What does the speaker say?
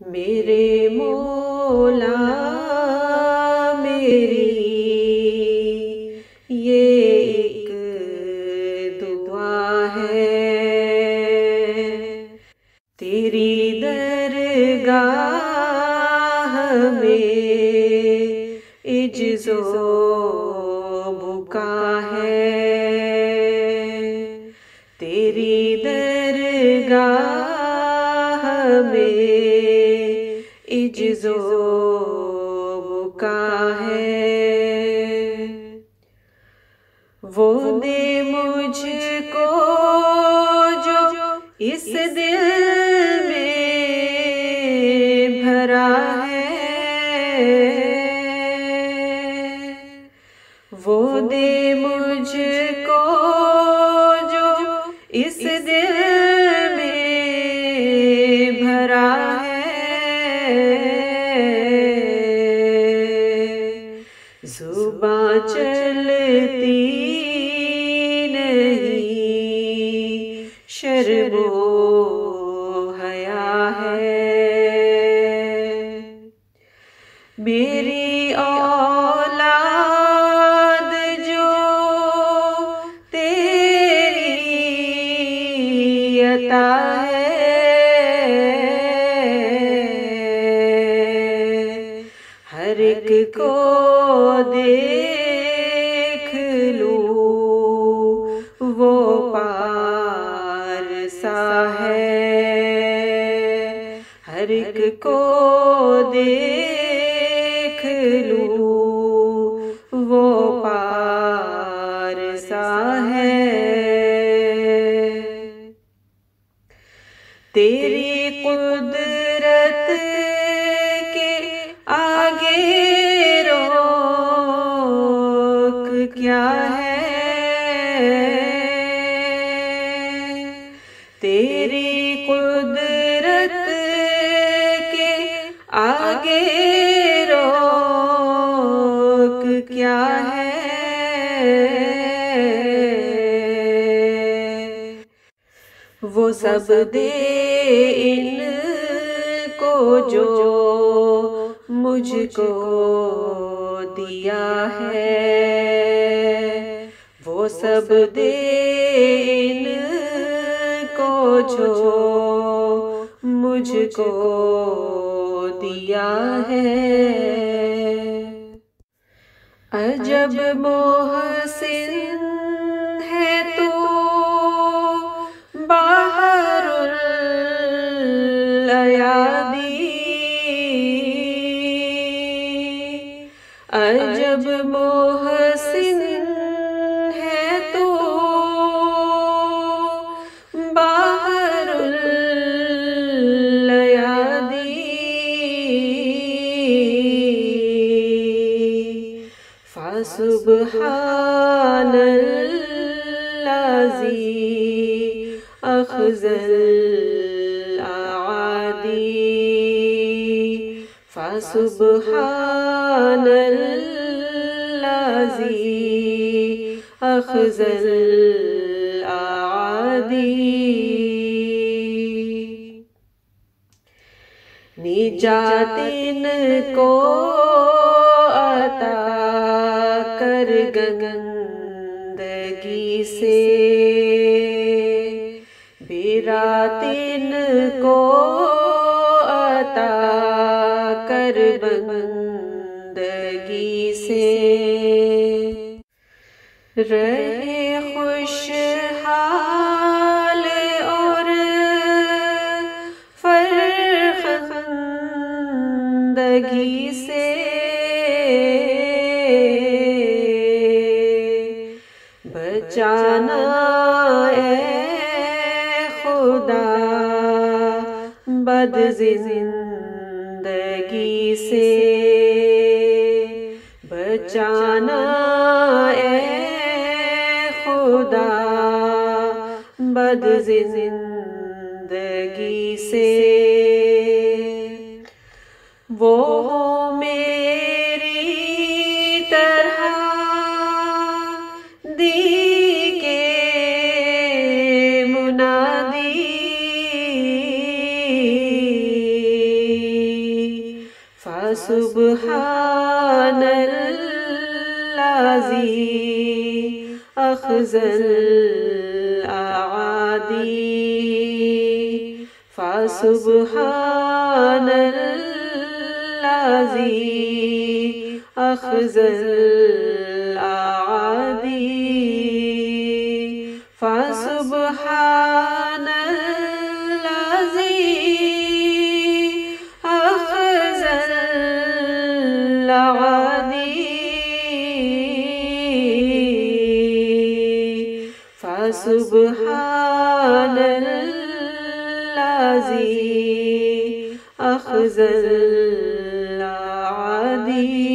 मेरे मौला मेरी ये एक दुआ है, तेरी दरगाह में इज्ज़ो बुका है, तेरी दरगाह में इज्ज़ो बुका है। वो दे मुझको जो इस दिल में भरा है, वो दे मुझको जो इस दिल में भरा है। जुबां चलती नहीं, शर्मो हया है, मेरी औलाद जो तेरी अता है, हर एक को देख लूं वो पार सा है, हर एक को देख लूं वो पार सा है। तेरी कुदरत के आगे रोक क्या है, तेरी कुदरत के आगे रोक क्या है। वो सब दे इनको जो मुझको दिया है, वो सब दे इनको जो मुझको दिया है। अजब मोहसिन है तू बाहरुल अयादी, अजब मोहसिन है तू बाहरुल अयादी, फासुब्हानल्लाज़ी अख़ज़ल आदी, फासुब्हानल्लाज़ी अख़ज़ल आदी। निजात इनको अता कर गंदगी से, बिरात इनको अता कर बंदगी से, रहे खुशहाल और फरखंदगी से, बचाना ए खुदा बद जिंदगी से, बचाना ए खुदा बद जिंदगी से। वो मेरी तरह दी के मुनादी, फसुब्हानल्लाज़ी अख़ज़ल आदी फसुब्हानल्लाज़ी अख़ज़ल आदी फसुब्हानल्लाज़ी अख़ज़ल आदी फसुब्हानल्लाज़ी अख़ज़ल आदी।